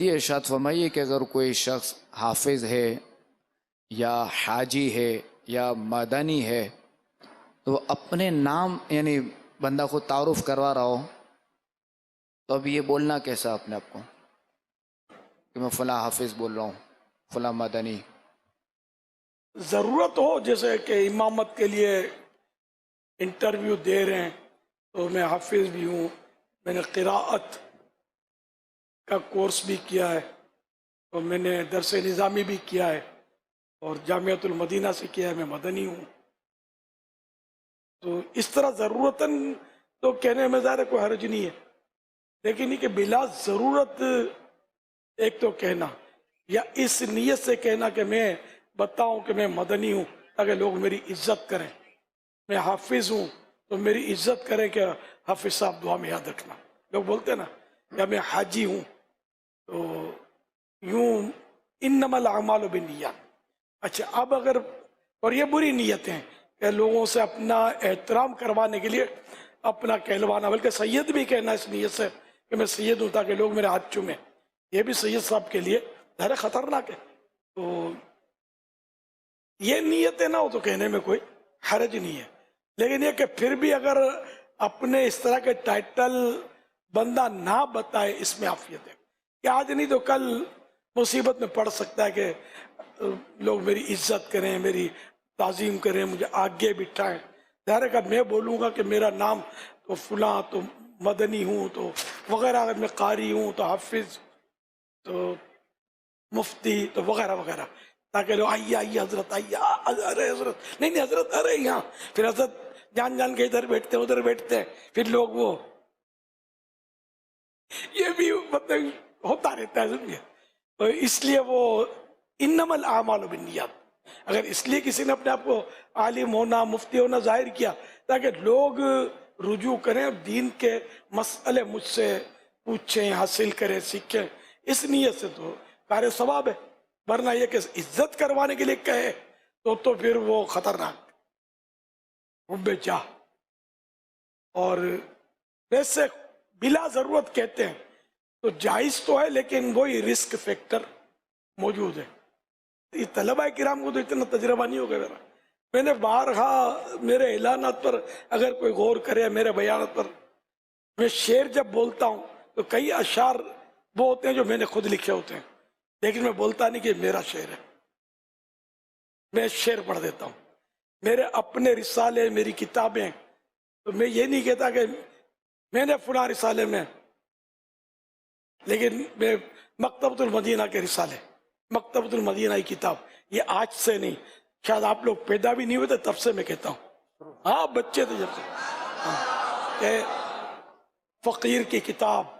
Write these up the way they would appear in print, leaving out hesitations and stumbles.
یہ ارشاد فرمائیے کہ اگر کوئی شخص حافظ ہے یا حاجی ہے یا مدنی ہے تو اپنے نام یعنی بندہ کو تعارف کروا رہا ہو تو اب یہ بولنا کیسا اپنے آپ کو کہ میں فلاں حافظ بول رہا ہوں فلاں مدنی؟ ضرورت ہو جیسے کہ امامت کے لیے انٹرویو دے رہے ہیں تو میں حافظ بھی ہوں، میں نے قراءت کا کورس بھی کیا ہے اور میں نے درس نظامی بھی کیا ہے اور جامعۃ المدینہ سے کیا ہے، میں مدنی ہوں. تو اس طرح ضرورتاً تو کہنے میں ظاہر کوئی حرج نہیں ہے، لیکن یہ کہ بلا ضرورت ایک تو کہنا یا اس نیت سے کہنا کہ میں بتاؤں کہ میں مدنی ہوں تاکہ لوگ میری عزت کریں، میں حافظ ہوں تو میری عزت کریں کہ حافظ صاحب دعا میں یاد رکھنا. لوگ بولتے ہیں نا یا میں حاجی ہوں تو یوں انما الاعمال بالنیات. اچھا اب اگر اور یہ بری نیت ہیں کہ لوگوں سے اپنا احترام کروانے کے لیے اپنا کہلوانا، بلکہ سید بھی کہنا اس نیت سے کہ میں سید ہوں تاکہ لوگ میرے ہاتھ چومیں، یہ بھی سید صاحب کے لیے ظاہر خطرناک ہے. تو یہ نیتیں نہ ہو تو کہنے میں کوئی حرج نہیں ہے، لیکن یہ کہ پھر بھی اگر اپنے اس طرح کے ٹائٹل بندہ نہ بتائے اس میں عافیت ہے کہ آج نہیں تو کل مصیبت میں پڑ سکتا ہے کہ لوگ میری عزت کریں، میری تعظیم کریں، مجھے آگے بٹھائیں. ظاہر ہے کہ میں بولوں گا کہ میرا نام تو فلاں تو مدنی ہوں تو وغیرہ، میں قاری ہوں تو حافظ تو مفتی تو وغیرہ وغیرہ، تاکہ لوگ آئیے آئیے حضرت آئیے، ارے حضرت نہیں حضرت ارے یہاں، پھر حضرت جان جان کے ادھر بیٹھتے ہیں ادھر بیٹھتے ہیں، پھر لوگ وہ یہ بھی مطلب ہوتا رہتا ہے سمجھے. تو اس لیے وہ انما الاعمال بالنیات، اگر اس لیے کسی نے اپنے آپ کو عالم ہونا مفتی ہونا ظاہر کیا تاکہ لوگ رجوع کریں، دین کے مسئلے مجھ سے پوچھیں، حاصل کریں، سیکھیں، اس نیت سے تو کار ثواب ہے. ورنہ یہ کہ عزت کروانے کے لیے کہے تو پھر وہ خطرناک حب جاہ. اور ویسے بلا ضرورت کہتے ہیں تو جائز تو ہے، لیکن وہی رسک فیکٹر موجود ہے. یہ طلبہ کرام کو تو اتنا تجربہ نہیں ہوگا میرا، میں نے بارہا میرے اعلانات پر اگر کوئی غور کرے میرے بیانات پر، میں شعر جب بولتا ہوں تو کئی اشعار وہ ہوتے ہیں جو میں نے خود لکھے ہوتے ہیں، لیکن میں بولتا نہیں کہ میرا شعر ہے، میں شعر پڑھ دیتا ہوں. میرے اپنے رسالے، میری کتابیں، تو میں یہ نہیں کہتا کہ میں نے فلاں رسالے میں، لیکن میں مکتبۃ المدینہ کے رسالے، مکتبۃ المدینہ کی کتاب، یہ آج سے نہیں، شاید آپ لوگ پیدا بھی نہیں ہوئے تھے تب سے میں کہتا ہوں، ہاں بچے تھے جب سے، کہ فقیر کی کتاب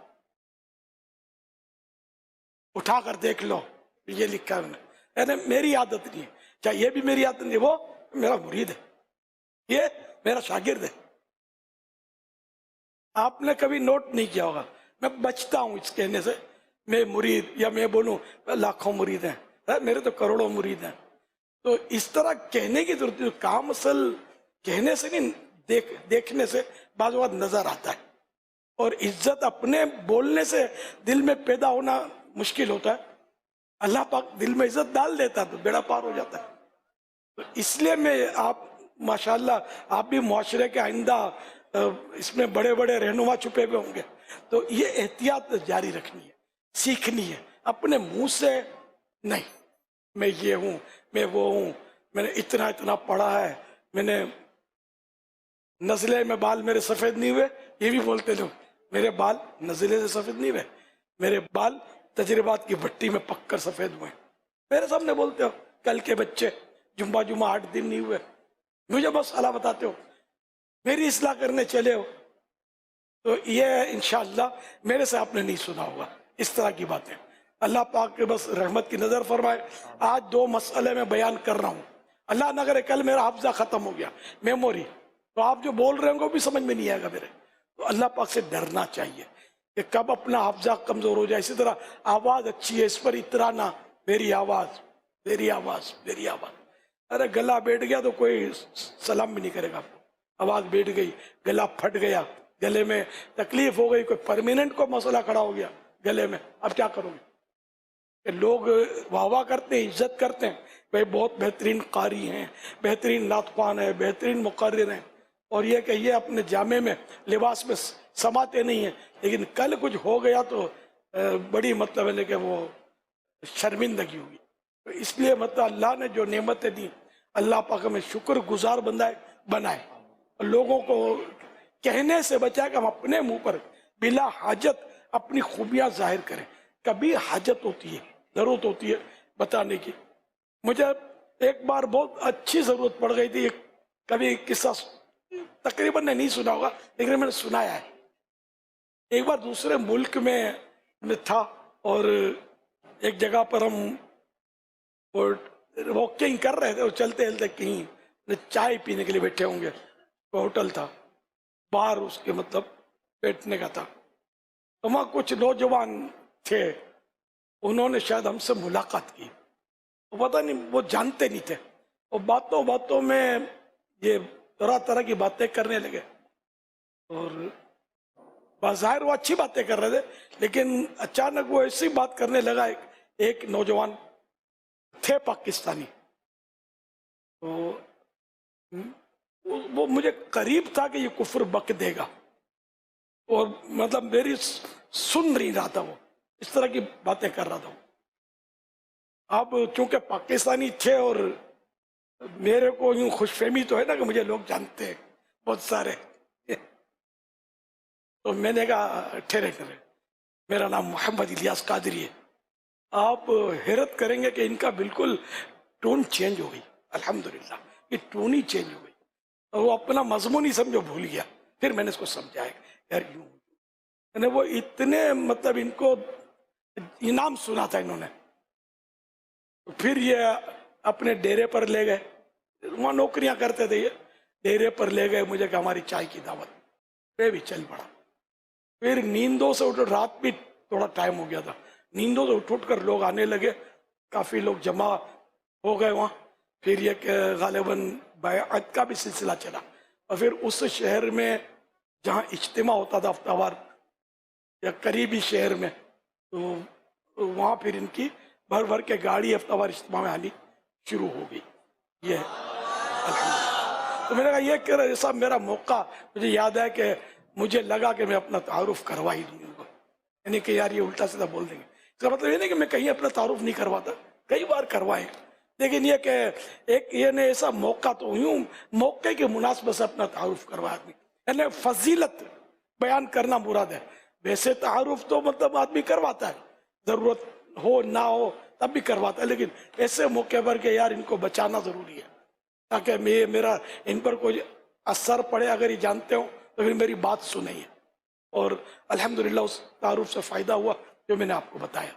اٹھا کر دیکھ لو، یہ لکھا ہے میں نے، میری عادت نہیں ہے، چاہے یہ بھی میری عادت نہیں ہے، وہ میرا مرید ہے، یہ میرا شاگرد ہے. آپ نے کبھی نوٹ نہیں کیا ہوگا، میں بچتا ہوں اس کہنے سے میں مرید، یا میں بولوں لاکھوں مرید ہیں، میرے تو کروڑوں مرید ہیں. تو اس طرح کہنے کی ضرورت ہے، کام اصل کہنے سے نہیں دیکھنے سے بعض اوقات نظر آتا ہے، اور عزت اپنے بولنے سے دل میں پیدا ہونا مشکل ہوتا ہے. اللہ پاک دل میں عزت ڈال دیتا ہے تو بیڑا پار ہو جاتا ہے. تو اس لیے میں آپ ماشاءاللہ آپ بھی معاشرے کے آئندہ اس میں بڑے بڑے رہنما چھپے ہوئے ہوں گے، تو یہ احتیاط جاری رکھنی ہے، سیکھنی ہے، اپنے منہ سے نہیں میں یہ ہوں میں وہ ہوں، میں نے اتنا اتنا پڑھا ہے، میں نے نزلے میں بال میرے سفید نہیں ہوئے، یہ بھی بولتے لوگ، میرے بال نزلے سے سفید نہیں ہوئے، میرے بال تجربات کی بھٹی میں پک کر سفید ہوئے. میرے سامنے بولتے ہو کل کے بچے، جمعہ 8 دن نہیں ہوئے، مجھے بس اللہ بتاتے ہو، میری اصلاح کرنے چلے ہو. تو یہ انشاءاللہ میرے سے آپ نے نہیں سنا ہوگا اس طرح کی باتیں. اللہ پاک کے بس رحمت کی نظر فرمائے. آج 2 مسئلے میں بیان کر رہا ہوں، اللہ نہ کرے کل میرا حافظہ ختم ہو گیا، میموری، تو آپ جو بول رہے ہوں گے وہ بھی سمجھ میں نہیں آئے گا میرے. تو اللہ پاک سے ڈرنا چاہیے کہ کب اپنا حافظہ کمزور ہو جائے. اسی طرح آواز اچھی ہے اس پر اترانا، میری آواز میری آواز میری آواز، ارے گلا بیٹھ گیا تو کوئی سلام بھی نہیں کرے گا آپ کو. آواز بیٹھ گئی، گلا پھٹ گیا، گلے میں تکلیف ہو گئی، کوئی پرماننٹ کو مسئلہ کھڑا ہو گیا گلے میں، اب کیا کرو گے؟ کہ لوگ واہ واہ کرتے ہیں، عزت کرتے ہیں، بھائی بہت بہترین قاری ہیں، بہترین نعت خوان ہیں، بہترین مقرر ہیں، اور یہ کہ یہ اپنے جامع میں لباس میں سماتے نہیں ہیں، لیکن کل کچھ ہو گیا تو بڑی مطلب ہے کہ وہ شرمندگی ہوگی. تو اس لیے مطلب اللہ نے جو نعمتیں دی، اللہ پاک ہمیں شکر گزار بنائے، لوگوں کو کہنے سے بچائے کہ ہم اپنے منہ پر بلا حاجت اپنی خوبیاں ظاہر کریں. کبھی حاجت ہوتی ہے، ضرورت ہوتی ہے بتانے کی. مجھے ایک بار بہت اچھی ضرورت پڑ گئی تھی. کبھی قصہ تقریباً نہیں سنا ہوگا لیکن میں نے سنایا ہے. ایک بار دوسرے ملک میں تھا اور ایک جگہ پر ہم واکنگ کر رہے تھے اور چلتے چلتے کہیں چائے پینے کے لیے بیٹھے ہوں گے. ہوٹل تھا باہر اس کے مطلب بیٹھنے کا تھا. تو وہاں کچھ نوجوان تھے، انہوں نے شاید ہم سے ملاقات کی. پتہ نہیں وہ جانتے نہیں تھے، اور باتوں باتوں میں یہ طرح طرح کی باتیں کرنے لگے. اور بظاہر وہ اچھی باتیں کر رہے تھے، لیکن اچانک وہ ایسی بات کرنے لگا. ایک نوجوان تھے پاکستانی، تو وہ مجھے قریب تھا کہ یہ کفر بک دے گا، اور مطلب میری سن نہیں رہا تھا، وہ اس طرح کی باتیں کر رہا تھا. اب چونکہ پاکستانی تھے اور میرے کو یوں خوش فہمی تو ہے نا کہ مجھے لوگ جانتے ہیں بہت سارے، تو میں نے کہا ٹھہرے میرا نام محمد الیاس قادری ہے. آپ حیرت کریں گے کہ ان کا بالکل ٹون چینج ہو گئی. الحمدللہ یہ ٹون ہی چینج ہو گئی، اور وہ اپنا مضمون ہی سمجھو بھول گیا. پھر میں نے اس کو سمجھایا یار یوں، میں نے وہ اتنے مطلب ان کو انعام سنا تھا انہوں نے. پھر یہ اپنے ڈیرے پر لے گئے، وہاں نوکریاں کرتے تھے، یہ ڈیرے پر لے گئے مجھے کہ ہماری چائے کی دعوت. میں بھی چل پڑا. پھر نیندوں سے اٹھ، رات بھی تھوڑا ٹائم ہو گیا تھا، نیندوں سے اٹھ کر لوگ آنے لگے، کافی لوگ جمع ہو گئے وہاں. پھر یہ کہ غالباً بیعت کا بھی سلسلہ چلا، اور پھر اس شہر میں جہاں اجتماع ہوتا تھا ہفتہ وار یا قریبی شہر میں، تو وہاں پھر ان کی بھر بھر کے گاڑی ہفتہ وار اجتماع میں آنی شروع ہو گئی. یہ الحمدللہ. تو میں نے کہا یہ کہ ایسا میرا موقع مجھے یاد ہے کہ مجھے لگا کہ میں اپنا تعارف کروا ہی دوں ان کو، یعنی کہ یار یہ الٹا سیدھا بول دیں گے. اس کا مطلب یہ نہیں کہ میں کہیں اپنا تعارف نہیں کرواتا، کئی بار کروائے، لیکن یہ کہ ایک یہ نے ایسا موقع تو یوں موقع کی مناسبت سے اپنا تعارف کروایا آدمی، یعنی فضیلت بیان کرنا مراد ہے. ویسے تعارف تو مطلب آدمی کرواتا ہے، ضرورت ہو نہ ہو تب بھی کرواتا ہے، لیکن ایسے موقع پر کہ یار ان کو بچانا ضروری ہے تاکہ میرا ان پر کوئی اثر پڑے. اگر یہ جانتے ہوں تو پھر میری بات سنیں. اور الحمدللہ اس تعارف سے فائدہ ہوا جو میں نے آپ کو بتایا.